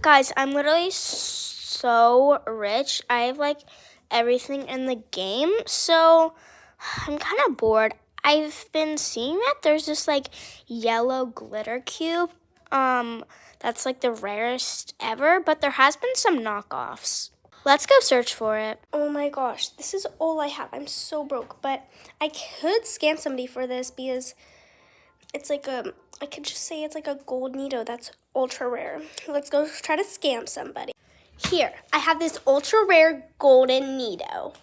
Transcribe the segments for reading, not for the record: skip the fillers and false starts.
Guys, I'm literally so rich. I have like everything in the game, so I'm kind of bored. I've been seeing that there's this like yellow glitter cube. That's like the rarest ever, but there has been some knockoffs. Let's go search for it. Oh my gosh, this is all I have. I'm so broke, but I could scam somebody for this because it's like I could just say it's like a gold Nito that's ultra rare. Let's go try to scam somebody. Here, I have this ultra rare golden Nito.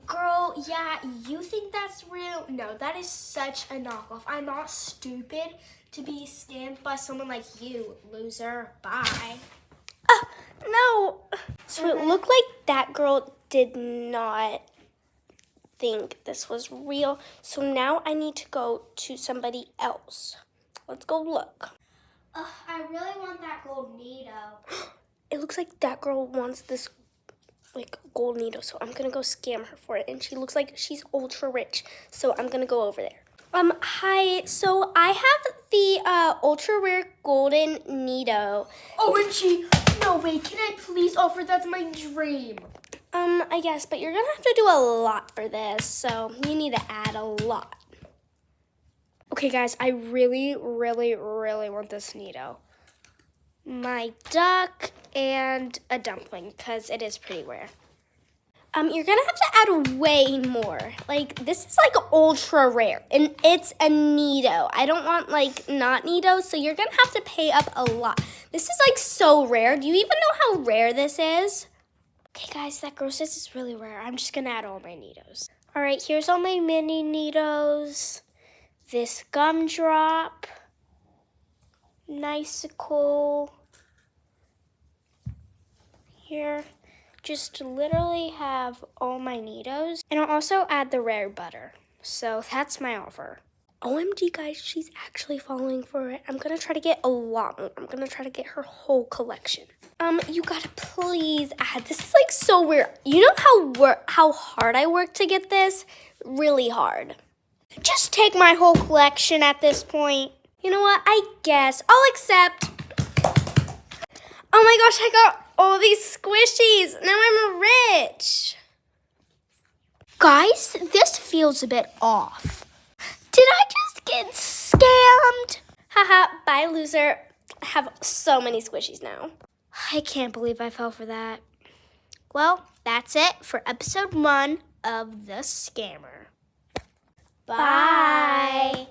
Girl, yeah, you think that's real? No, that is such a knockoff. I'm not stupid to be scammed by someone like you, loser. Bye. No. So it looked like that girl did not think this was real. So now I need to go to somebody else. Let's go look. I really want that gold Nito. It looks like that girl wants this like gold Nito, so I'm gonna go scam her for it. And she looks like she's ultra rich, so I'm gonna go over there. Hi. So I have the ultra rare golden Nito. OMG, no way, can I please offer? That's my dream. I guess, but you're gonna have to do a lot for this, so you need to add a lot. Okay, guys, I really, really, really want this Nito. My duck and a dumpling, because it is pretty rare. You're gonna have to add way more. Like, this is like ultra rare, and it's a Nito. I don't want like not Nito, so you're gonna have to pay up a lot. This is like so rare. Do you even know how rare this is? Okay, guys, that girl says it's really rare. I'm just gonna add all my Nitos. All right, here's all my mini Nitos. This gumdrop. Nicicle. Here. Just literally have all my Nitos. And I'll also add the rare butter. So that's my offer. OMG, guys, she's actually falling for it. I'm gonna try to get a lot more. I'm gonna try to get her whole collection. You gotta please add. This is like so weird. You know how hard I worked to get this? Really hard. Just take my whole collection at this point. You know what? I guess I'll accept. Oh my gosh, I got all these squishies. Now I'm rich. Guys, this feels a bit off. Did I just get scammed? Haha, bye loser. I have so many squishies now. I can't believe I fell for that. Well, that's it for episode 1 of The Scammer. Bye.